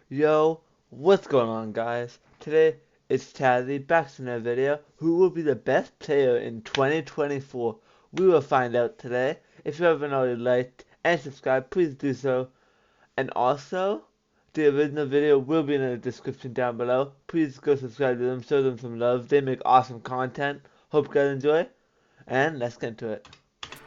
Yo, what's going on, guys? Today it's Tazzy back to another video. Who will be the best player in 2024? We will find out today. If you haven't already liked and subscribed, please do so. And also, the original video will be in the description down below. Please go subscribe to them, show them some love. They make awesome content. Hope you guys enjoy. And let's get into it.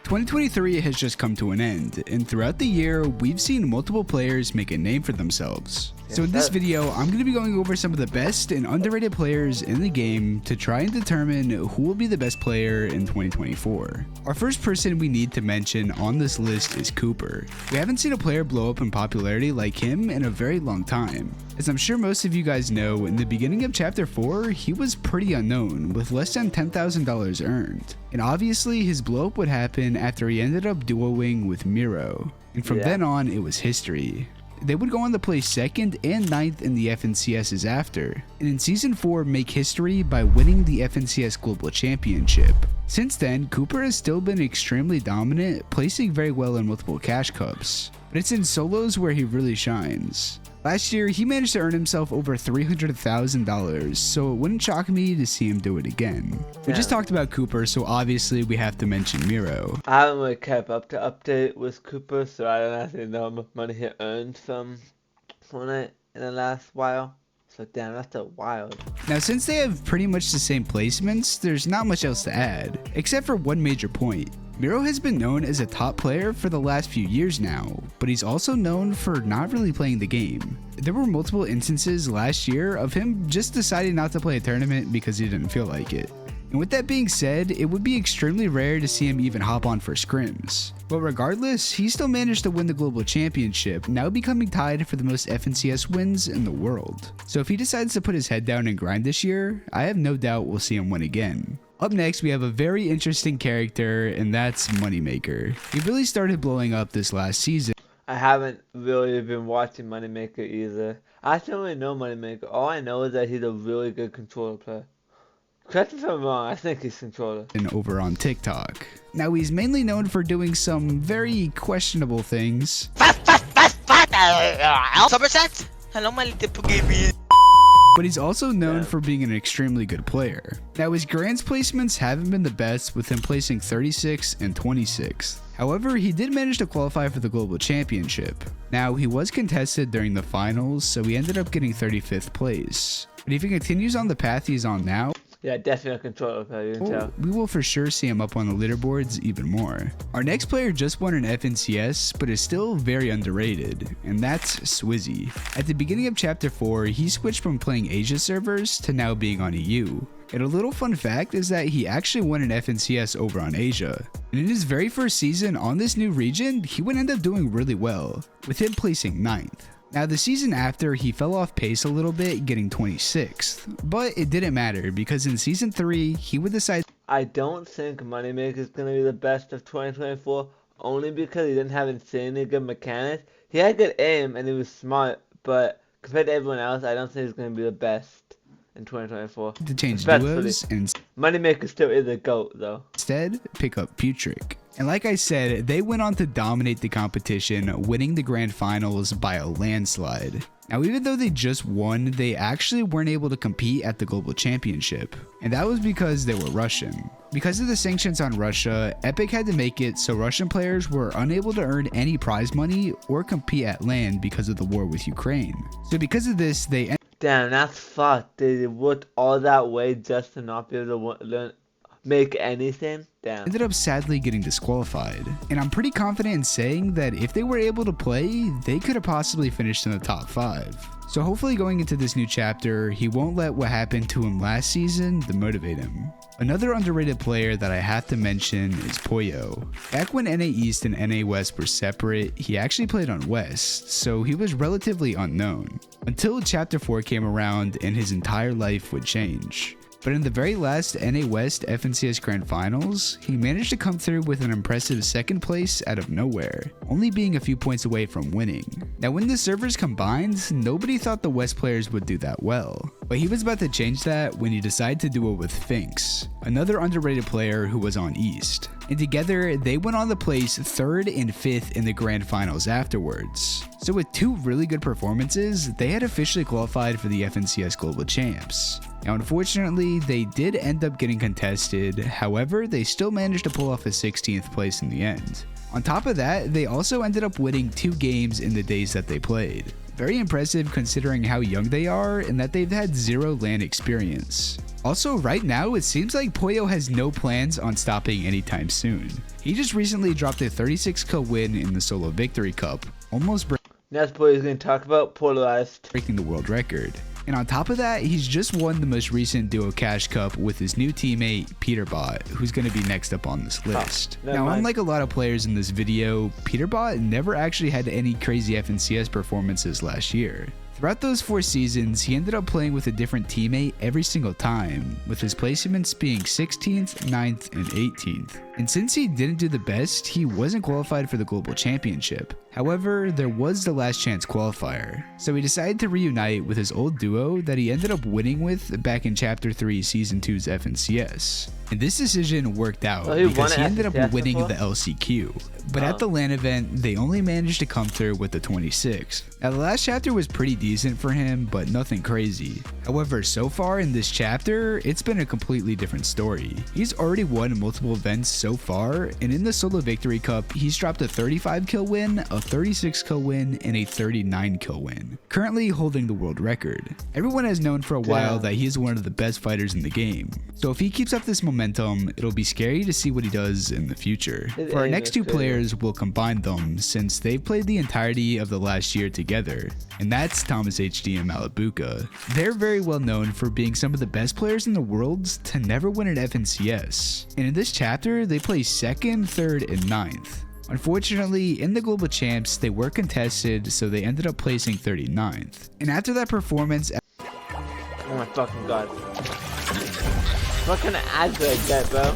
2023 has just come to an end, and throughout the year, we've seen multiple players make a name for themselves. So in this video, I'm going to be going over some of the best and underrated players in the game to try and determine who will be the best player in 2024. Our first person we need to mention on this list is Cooper. We haven't seen a player blow up in popularity like him in a very long time. As I'm sure most of you guys know, in the beginning of Chapter 4, he was pretty unknown, with less than $10,000 earned. And obviously, his blow up would happen after he ended up duoing with Miro. And from then on, it was history. They would go on to place 2nd and 9th in the FNCSs after, and in Season 4 make history by winning the FNCS Global Championship. Since then, Cooper has still been extremely dominant, placing very well in multiple cash cups, but it's in solos where he really shines. Last year, he managed to earn himself over $300,000, so it wouldn't shock me to see him do it again. We just talked about Cooper, so obviously we have to mention Miro. I haven't really kept up to update with Cooper, so I don't actually know how much money he earned from Fortnite in the last while. So damn, that's a wild. Now, since they have pretty much the same placements, there's not much else to add, except for one major point. Miro has been known as a top player for the last few years now, but he's also known for not really playing the game. There were multiple instances last year of him just deciding not to play a tournament because he didn't feel like it. And with that being said, it would be extremely rare to see him even hop on for scrims. But regardless, he still managed to win the Global Championship, now becoming tied for the most FNCS wins in the world. So if he decides to put his head down and grind this year, I have no doubt we'll see him win again. Up next, we have a very interesting character, and that's Moneymaker. He really started blowing up this last season. I haven't really been watching Moneymaker either. I don't really know Moneymaker. All I know is that he's a really good controller player. Correct me if I'm wrong, I think he's controller. And over on TikTok. Now, he's mainly known for doing some very questionable things. Somerset? Hello, my little Pugimi. But he's also known for being an extremely good player. Now, his Grands placements haven't been the best, with him placing 36th and 26th. However, he did manage to qualify for the Global Championship. Now, he was contested during the finals, so he ended up getting 35th place. But if he continues on the path he's on now, yeah, definitely a controller player, you can tell. We will for sure see him up on the leaderboards even more. Our next player just won an FNCS, but is still very underrated, and that's Swizzy. At the beginning of Chapter 4, he switched from playing Asia servers to now being on EU. And a little fun fact is that he actually won an FNCS over on Asia. And in his very first season on this new region, he would end up doing really well, with him placing 9th. Now, the season after, he fell off pace a little bit, getting 26th, but it didn't matter because in Season 3, he would decide. I don't think Moneymaker is going to be the best of 2024, only because he didn't have insanely good mechanics. He had good aim and he was smart, but compared to everyone else, I don't think he's going to be the best in 2024. To change duos, and Moneymaker still is a GOAT, though. Instead, pick up Putrick. And like I said, they went on to dominate the competition, winning the grand finals by a landslide. Now, even though they just won, they actually weren't able to compete at the Global Championship. And that was because they were Russian. Because of the sanctions on Russia, Epic had to make it so Russian players were unable to earn any prize money or compete at LAN because of the war with Ukraine. So because of this, they damn, that's fucked. They worked all that way just to not be able to make anything? Damn. Ended up sadly getting disqualified. And I'm pretty confident in saying that if they were able to play, they could have possibly finished in the top 5. So hopefully going into this new chapter, he won't let what happened to him last season demotivate him. Another underrated player that I have to mention is Poyo. Back when NA East and NA West were separate, he actually played on West, so he was relatively unknown. Until Chapter 4 came around and his entire life would change. But in the very last NA West FNCS Grand Finals, he managed to come through with an impressive 2nd place out of nowhere, only being a few points away from winning. Now, when the servers combined, nobody thought the West players would do that well. But he was about to change that when he decided to do it with Finks, another underrated player who was on East. And together, they went on to place 3rd and 5th in the grand finals afterwards. So with 2 really good performances, they had officially qualified for the FNCS Global Champs. Now unfortunately, they did end up getting contested, however, they still managed to pull off a 16th place in the end. On top of that, they also ended up winning 2 games in the days that they played. Very impressive considering how young they are and that they've had 0 LAN experience. Also, right now, it seems like Poyo has no plans on stopping anytime soon. He just recently dropped a 36 kill win in the Solo Victory Cup, almost Next boy is going to talk about Polarized. breaking the world record. And on top of that, he's just won the most recent Duo Cash Cup with his new teammate, Peterbot, who's going to be next up on this list. Now, unlike a lot of players in this video, Peterbot never actually had any crazy FNCS performances last year. Throughout those 4 seasons, he ended up playing with a different teammate every single time, with his placements being 16th, 9th, and 18th. And since he didn't do the best, he wasn't qualified for the Global Championship. However, there was the last chance qualifier, so he decided to reunite with his old duo that he ended up winning with back in Chapter 3 Season 2's FNCS. And this decision worked out because he ended up winning the LCQ. But at the LAN event, they only managed to come through with the 26th. Now the last chapter was pretty decent for him, but nothing crazy. However, so far in this chapter, it's been a completely different story. He's already won multiple events so far, and in the Solo Victory Cup, he's dropped a 35 kill win, a 36 kill win, and a 39 kill win, currently holding the world record. Everyone has known for a while that he is one of the best fighters in the game, so if he keeps up this momentum, it'll be scary to see what he does in the future. For our next 2 players, we'll combine them since they've played the entirety of the last year together, and that's Thomas HD and Malabuka. They're very well known for being some of the best players in the world to never win an FNCS, and in this chapter, they placed 2nd, 3rd, and 9th. Unfortunately, in the Global Champs, they were contested, so they ended up placing 39th. And after that performance, Oh my fucking god. What kind of ads like that, bro?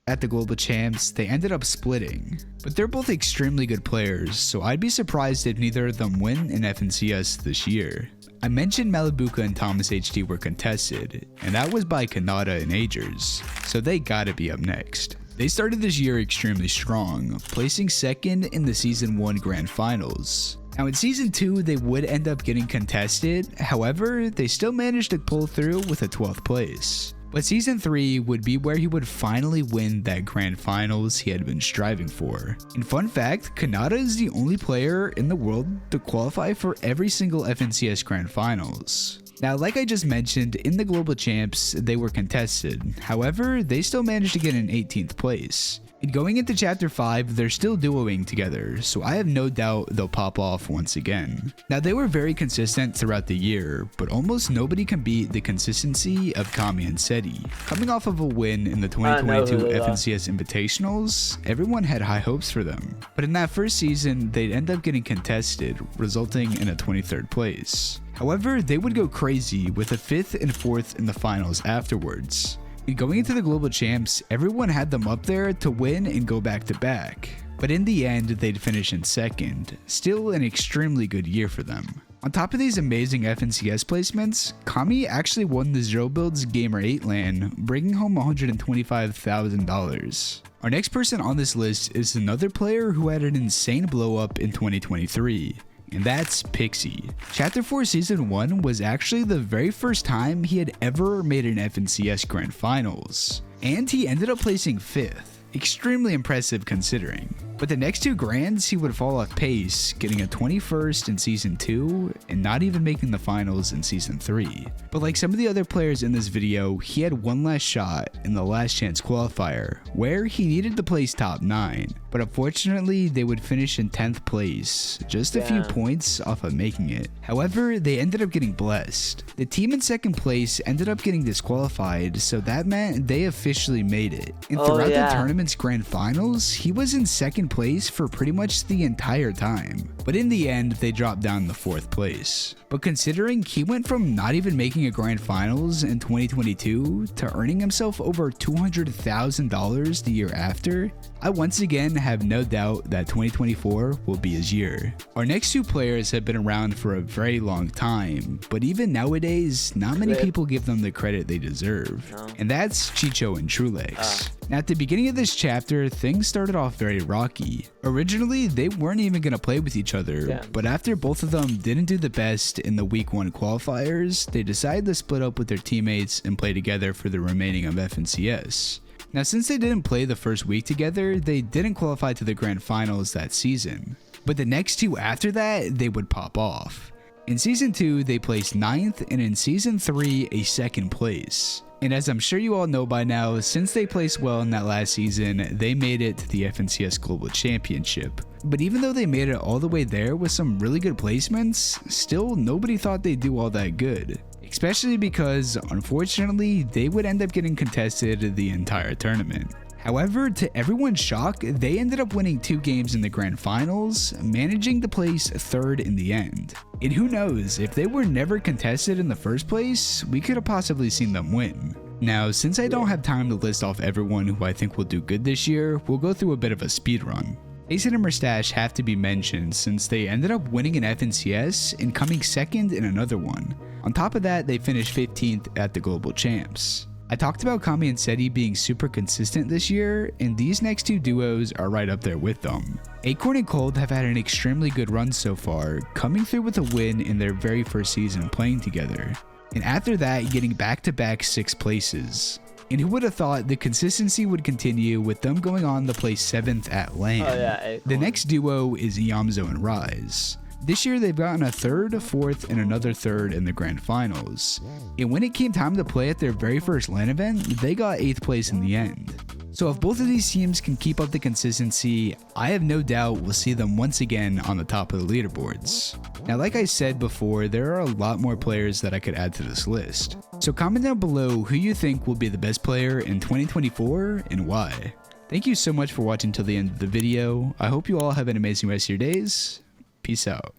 at the Global Champs, they ended up splitting. But they're both extremely good players, so I'd be surprised if neither of them win an FNCS this year. I mentioned Malabuka and Thomas HD were contested, and that was by Kanata and Agers, so they gotta be up next. They started this year extremely strong, placing 2nd in the Season 1 Grand Finals. Now in Season 2, they would end up getting contested, however, they still managed to pull through with a 12th place. But Season 3 would be where he would finally win that Grand Finals he had been striving for. And fun fact, Kanata is the only player in the world to qualify for every single FNCS Grand Finals. Now, like I just mentioned, in the Global Champs, they were contested. However, they still managed to get an 18th place. And going into Chapter 5, they're still duoing together, so I have no doubt they'll pop off once again. Now, they were very consistent throughout the year, but almost nobody can beat the consistency of Kami and Seti. Coming off of a win in the 2022 FNCS Invitationals, everyone had high hopes for them. But in that first season, they'd end up getting contested, resulting in a 23rd place. However, they would go crazy with a 5th and 4th in the finals afterwards. And going into the Global Champs, everyone had them up there to win and go back to back. But in the end, they'd finish in 2nd, still an extremely good year for them. On top of these amazing FNCS placements, Kami actually won the Zero Builds Gamer 8 LAN, bringing home $125,000. Our next person on this list is another player who had an insane blow up in 2023. And that's Pixie. Chapter 4 Season 1 was actually the very first time he had ever made an FNCS Grand Finals. And he ended up placing 5th. Extremely impressive considering. But the next 2 grands, he would fall off pace, getting a 21st in Season 2 and not even making the finals in Season 3. But like some of the other players in this video, he had one last shot in the last chance qualifier, where he needed to place top 9. But unfortunately, they would finish in 10th place, just a few points off of making it. However, they ended up getting blessed. The team in 2nd place ended up getting disqualified, so that meant they officially made it. And throughout the tournament's grand finals, he was in 2nd place for pretty much the entire time, but in the end they dropped down to 4th place. But considering he went from not even making a grand finals in 2022 to earning himself over $200,000 the year after, I once again have no doubt that 2024 will be his year. Our next two players have been around for a very long time, but even nowadays, not many people give them the credit they deserve. And that's Chicho and Trulex. Now at the beginning of this chapter, things started off very rocky. Originally, they weren't even going to play with each other, but after both of them didn't do the best in the week 1 qualifiers, they decided to split up with their teammates and play together for the remaining of FNCS. Now since they didn't play the first week together, they didn't qualify to the grand finals that season. But the next two after that, they would pop off. In Season 2, they placed 9th, and in Season 3, a 2nd place. And as I'm sure you all know by now, since they placed well in that last season, they made it to the FNCS Global Championship. But even though they made it all the way there with some really good placements, still nobody thought they'd do all that good. Especially because, unfortunately, they would end up getting contested the entire tournament. However, to everyone's shock, they ended up winning 2 games in the grand finals, managing to place 3rd in the end. And who knows, if they were never contested in the first place, we could have possibly seen them win. Now, since I don't have time to list off everyone who I think will do good this year, we'll go through a bit of a speed run. Ace and Mustache have to be mentioned since they ended up winning an FNCS and coming 2nd in another one. On top of that, they finished 15th at the Global Champs. I talked about Kami and Seti being super consistent this year, and these next two duos are right up there with them. Acorn and Cold have had an extremely good run so far, coming through with a win in their very first season playing together. And after that, getting back-to-back 6th places. And who would have thought the consistency would continue with them going on to place 7th at LAN. The next duo is Iamzo and Rise. This year they've gotten a 3rd, 4th, and another 3rd in the grand finals. And when it came time to play at their very first LAN event, they got 8th place in the end. So if both of these teams can keep up the consistency, I have no doubt we'll see them once again on the top of the leaderboards. Now like I said before, there are a lot more players that I could add to this list. So comment down below who you think will be the best player in 2024 and why. Thank you so much for watching till the end of the video. I hope you all have an amazing rest of your days. Peace out.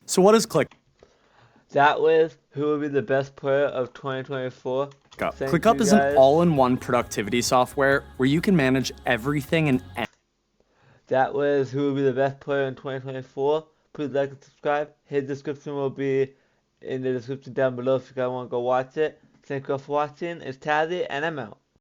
So what is Click? That was who will be the best player of 2024. ClickUp is an all-in-one productivity software where you can manage everything and that was who will be the best player in 2024. Please like and subscribe. His description will be in the description down below if you guys want to go watch it. Thank you all for watching. It's Tazzy and I'm out.